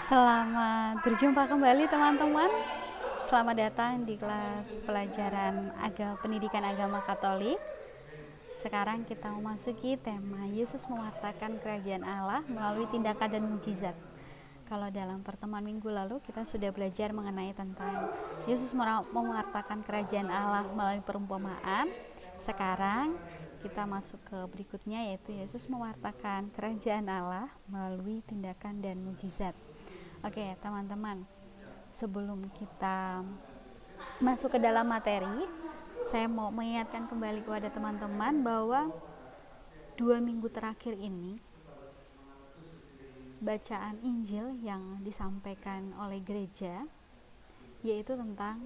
Selamat berjumpa kembali teman-teman. Selamat datang di kelas pelajaran pendidikan agama Katolik. Sekarang kita memasuki tema Yesus mewartakan kerajaan Allah melalui tindakan dan mujizat. Kalau dalam pertemuan minggu lalu kita sudah belajar mengenai tentang Yesus mewartakan kerajaan Allah melalui perumpamaan. Sekarang kita masuk ke berikutnya, yaitu Yesus mewartakan kerajaan Allah melalui tindakan dan mujizat. Oke, teman-teman, sebelum kita masuk ke dalam materi, saya mau mengingatkan kembali kepada teman-teman bahwa 2 minggu terakhir ini bacaan Injil yang disampaikan oleh gereja yaitu tentang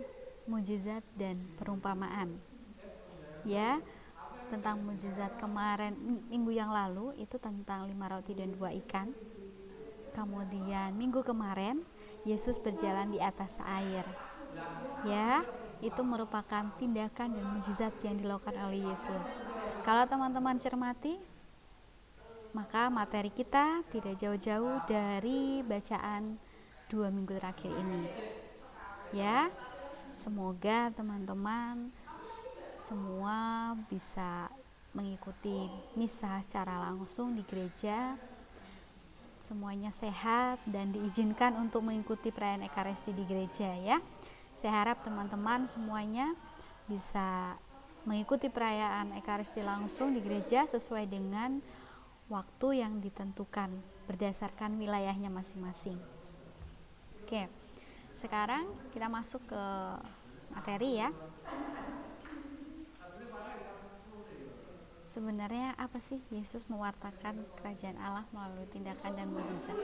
mujizat dan perumpamaan. Ya, tentang mujizat kemarin minggu yang lalu itu tentang 5 roti dan 2 ikan. Kemudian minggu kemarin Yesus berjalan di atas air. Ya, itu merupakan tindakan dan mujizat yang dilakukan oleh Yesus. Kalau teman-teman cermati, maka materi kita tidak jauh-jauh dari bacaan 2 minggu terakhir ini. Ya, semoga teman-teman semua bisa mengikuti misa secara langsung di gereja, semuanya sehat dan diizinkan untuk mengikuti perayaan Ekaristi di gereja ya. Saya harap teman-teman semuanya bisa mengikuti perayaan Ekaristi langsung di gereja sesuai dengan waktu yang ditentukan berdasarkan wilayahnya masing-masing. Oke, sekarang kita masuk ke materi ya. Sebenarnya apa sih Yesus mewartakan kerajaan Allah melalui tindakan dan mujizat?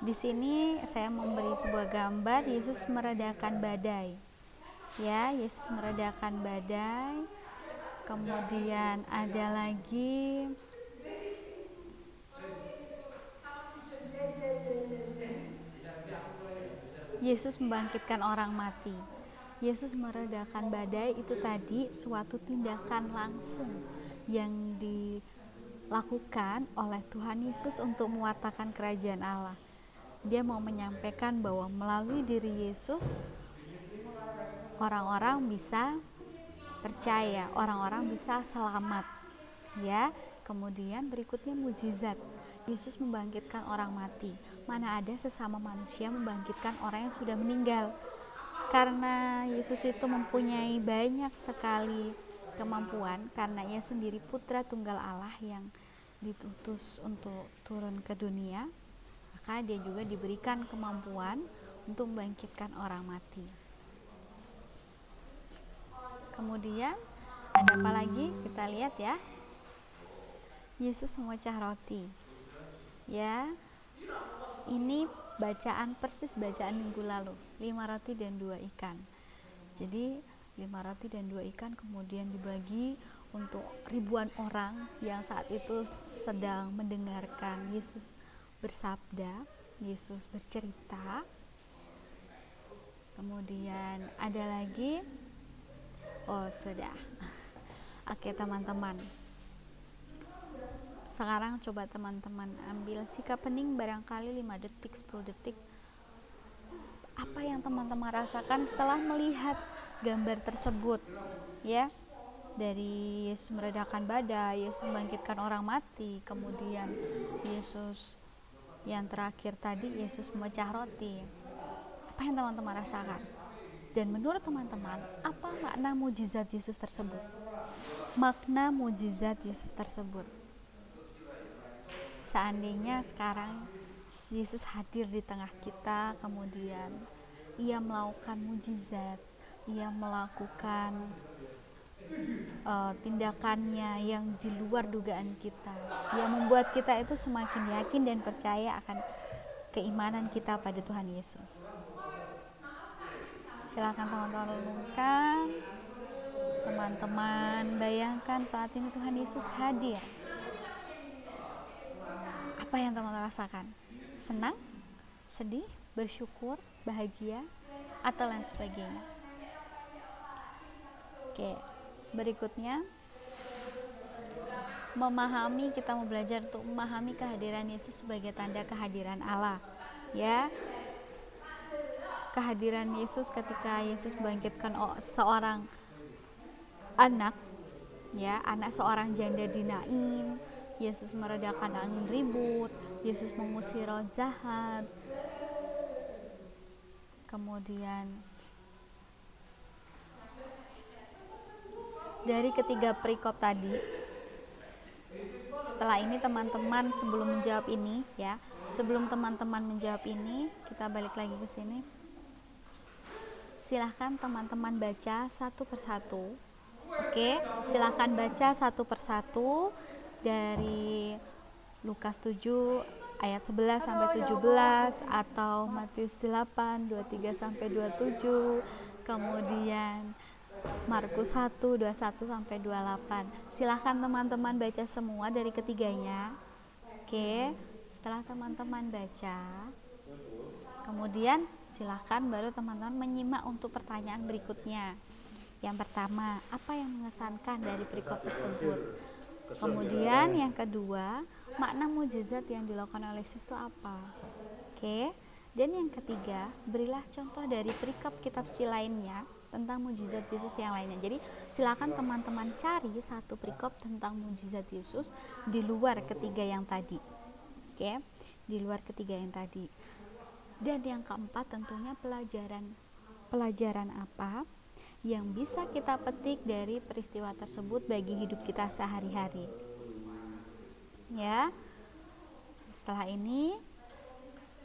Di sini saya memberi sebuah gambar Yesus meredakan badai. Ya, Yesus meredakan badai. Kemudian ada lagi Yesus membangkitkan orang mati. Yesus meredakan badai itu tadi suatu tindakan langsung yang dilakukan oleh Tuhan Yesus untuk mewartakan kerajaan Allah. Dia mau menyampaikan bahwa melalui diri Yesus orang-orang bisa percaya, orang-orang bisa selamat. Ya, kemudian berikutnya mujizat. Yesus membangkitkan orang mati. Mana ada sesama manusia membangkitkan orang yang sudah meninggal. Karena Yesus itu mempunyai banyak sekali kemampuan, karena ia sendiri putra tunggal Allah yang diutus untuk turun ke dunia, maka dia juga diberikan kemampuan untuk membangkitkan orang mati. Kemudian ada apa lagi? Kita lihat ya. Yesus memecah roti. Ya, ini bacaan persis bacaan minggu lalu, 5 roti dan 2 ikan. Jadi 5 roti dan 2 ikan kemudian dibagi untuk ribuan orang yang saat itu sedang mendengarkan Yesus bersabda, Yesus bercerita. Kemudian ada lagi, sudah. Oke teman-teman, sekarang coba teman-teman ambil sikap hening barangkali 5 detik, 10 detik. Apa yang teman-teman rasakan setelah melihat gambar tersebut ya? Dari Yesus meredakan badai, Yesus membangkitkan orang mati, kemudian Yesus yang terakhir tadi Yesus memecah roti. Apa yang teman-teman rasakan? Dan menurut teman-teman, apa makna mujizat Yesus tersebut? Makna mujizat Yesus tersebut, seandainya sekarang Yesus hadir di tengah kita, kemudian ia melakukan mujizat, ia melakukan tindakannya yang di luar dugaan kita, yang membuat kita itu semakin yakin dan percaya akan keimanan kita pada Tuhan Yesus. Silakan teman-teman renungkan, teman-teman bayangkan saat ini Tuhan Yesus hadir. Apa yang teman-teman rasakan? Senang, sedih, bersyukur, bahagia, atau lain sebagainya. Oke, berikutnya kita mau belajar untuk memahami kehadiran Yesus sebagai tanda kehadiran Allah, ya. Kehadiran Yesus ketika Yesus membangkitkan seorang anak, ya, anak seorang janda di Nain. Yesus meredakan angin ribut, Yesus mengusir roh jahat. Kemudian dari ketiga perikop tadi, setelah ini teman-teman sebelum menjawab ini, ya, sebelum teman-teman menjawab ini, kita balik lagi ke sini. Silahkan teman-teman baca satu persatu. Oke, silahkan baca satu persatu dari Lukas 7 ayat 11 sampai 17 atau Matius 8 23 sampai 27, kemudian Markus 1 21 sampai 28. Silahkan teman-teman baca semua dari ketiganya. Oke, setelah teman-teman baca, kemudian silahkan baru teman-teman menyimak untuk pertanyaan berikutnya. Yang pertama, apa yang mengesankan dari perikop tersebut? Kemudian yang kedua, makna mukjizat yang dilakukan oleh Yesus itu apa? Oke. Dan yang ketiga, berilah contoh dari perikop kitab suci lainnya tentang mukjizat Yesus yang lainnya. Jadi silakan teman-teman cari satu perikop tentang mukjizat Yesus di luar ketiga yang tadi. Oke, di luar ketiga yang tadi. Dan yang keempat tentunya pelajaran apa yang bisa kita petik dari peristiwa tersebut bagi hidup kita sehari-hari. Ya. Setelah ini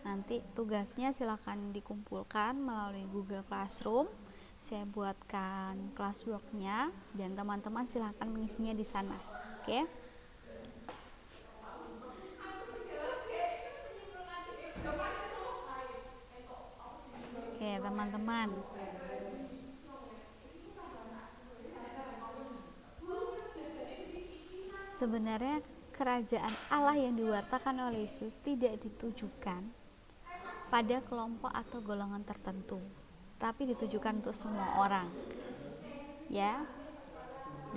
nanti tugasnya silakan dikumpulkan melalui Google Classroom. Saya buatkan classwork-nya dan teman-teman silakan mengisinya di sana. Oke. Oke, teman-teman. Sebenarnya kerajaan Allah yang diwartakan oleh Yesus tidak ditujukan pada kelompok atau golongan tertentu, tapi ditujukan untuk semua orang. Ya,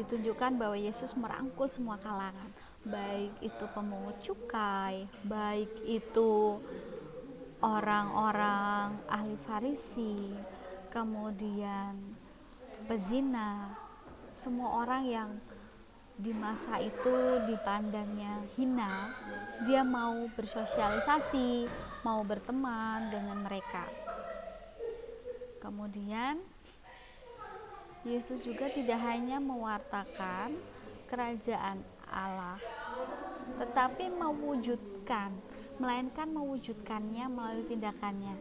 ditunjukkan bahwa Yesus merangkul semua kalangan, baik itu pemungut cukai, baik itu orang-orang ahli Farisi, kemudian pezina, semua orang yang di masa itu dipandangnya hina, dia mau bersosialisasi, mau berteman dengan mereka. Kemudian Yesus juga tidak hanya mewartakan kerajaan Allah, tetapi melainkan mewujudkannya melalui tindakannya.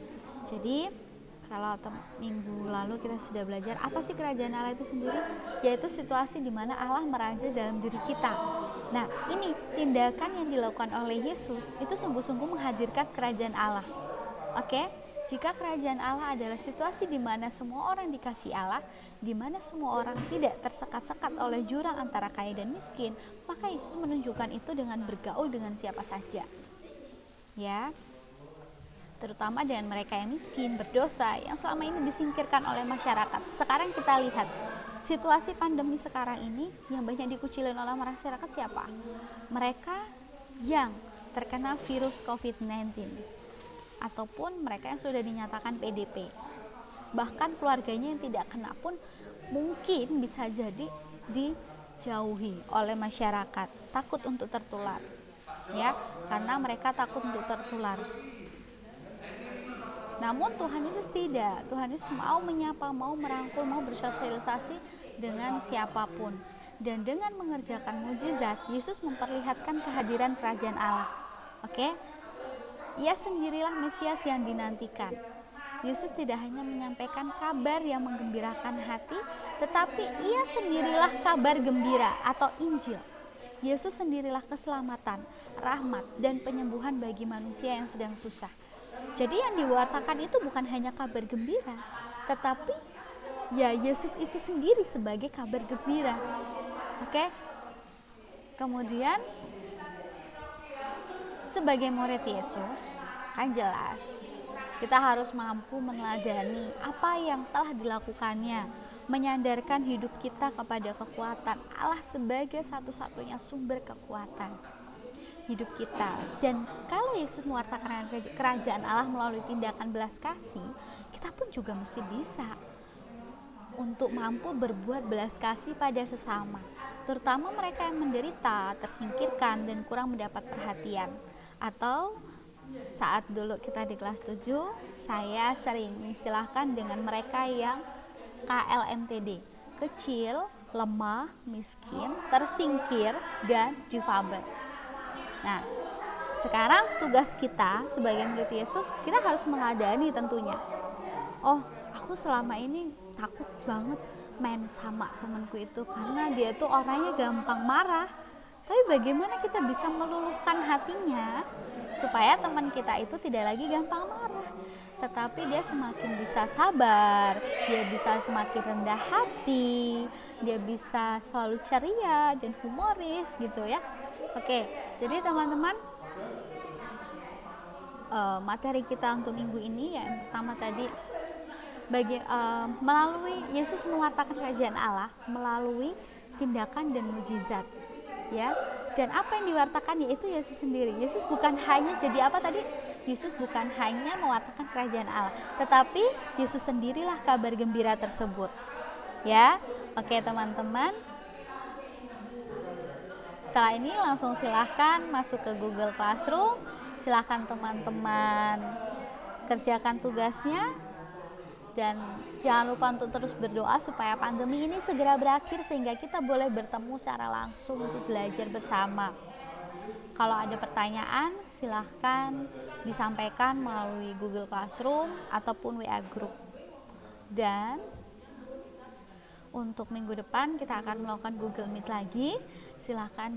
Jadi kalau minggu lalu kita sudah belajar apa sih kerajaan Allah itu sendiri, yaitu situasi di mana Allah meraja dalam diri kita. Nah, ini tindakan yang dilakukan oleh Yesus itu sungguh-sungguh menghadirkan kerajaan Allah. Oke? Jika kerajaan Allah adalah situasi di mana semua orang dikasihi Allah, di mana semua orang tidak tersekat-sekat oleh jurang antara kaya dan miskin, maka Yesus menunjukkan itu dengan bergaul dengan siapa saja. Ya. Terutama dengan mereka yang miskin, berdosa, yang selama ini disingkirkan oleh masyarakat. Sekarang kita lihat situasi pandemi sekarang ini yang banyak dikucilin oleh masyarakat siapa? Mereka yang terkena virus COVID-19 ataupun mereka yang sudah dinyatakan PDP. Bahkan keluarganya yang tidak kena pun mungkin bisa jadi dijauhi oleh masyarakat, takut untuk tertular. Ya, karena mereka takut untuk tertular. Namun Tuhan Yesus tidak. Tuhan Yesus mau menyapa, mau merangkul, mau bersosialisasi dengan siapapun. Dan dengan mengerjakan mukjizat, Yesus memperlihatkan kehadiran kerajaan Allah. Oke? Ia sendirilah Mesias yang dinantikan. Yesus tidak hanya menyampaikan kabar yang menggembirakan hati, tetapi ia sendirilah kabar gembira atau Injil. Yesus sendirilah keselamatan, rahmat, dan penyembuhan bagi manusia yang sedang susah. Jadi yang diwartakan itu bukan hanya kabar gembira, tetapi ya Yesus itu sendiri sebagai kabar gembira. Oke? Kemudian sebagai murid Yesus, kan jelas kita harus mampu meneladani apa yang telah dilakukannya, menyandarkan hidup kita kepada kekuatan Allah sebagai satu-satunya sumber kekuatan hidup kita. Dan kalau Yesus mewartakan kerajaan Allah melalui tindakan belas kasih, kita pun juga mesti bisa untuk mampu berbuat belas kasih pada sesama, terutama mereka yang menderita, tersingkirkan, dan kurang mendapat perhatian. Atau saat dulu kita di kelas 7, saya sering mengistilahkan dengan mereka yang KLMTD, kecil, lemah, miskin, tersingkir, dan difabel. Nah, sekarang tugas kita sebagai murid Yesus, kita harus meladani tentunya. Oh, aku selama ini takut banget main sama temanku itu karena dia tuh orangnya gampang marah. Tapi bagaimana kita bisa meluluhkan hatinya supaya teman kita itu tidak lagi gampang marah, tetapi dia semakin bisa sabar, dia bisa semakin rendah hati, dia bisa selalu ceria dan humoris gitu ya. Oke, jadi teman-teman, materi kita untuk minggu ini yang pertama tadi melalui Yesus mewartakan kerajaan Allah melalui tindakan dan mujizat, ya. Dan apa yang diwartakan yaitu Yesus sendiri. Yesus bukan hanya jadi apa tadi? Yesus bukan hanya mewartakan kerajaan Allah, tetapi Yesus sendirilah kabar gembira tersebut. Ya. Oke, teman-teman. Setelah ini langsung silahkan masuk ke Google Classroom. Silahkan teman-teman kerjakan tugasnya. Dan jangan lupa untuk terus berdoa supaya pandemi ini segera berakhir sehingga kita boleh bertemu secara langsung untuk belajar bersama. Kalau ada pertanyaan silahkan disampaikan melalui Google Classroom ataupun WA Group. Dan untuk minggu depan kita akan melakukan Google Meet lagi. Silahkan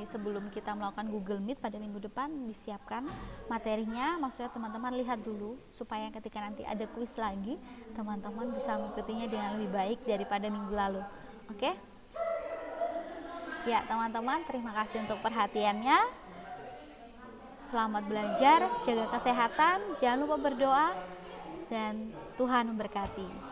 sebelum kita melakukan Google Meet pada minggu depan disiapkan materinya. Maksudnya teman-teman lihat dulu supaya ketika nanti ada kuis lagi teman-teman bisa mengikutinya dengan lebih baik daripada minggu lalu. Oke? Ya teman-teman, terima kasih untuk perhatiannya. Selamat belajar, jaga kesehatan, jangan lupa berdoa, dan Tuhan memberkati.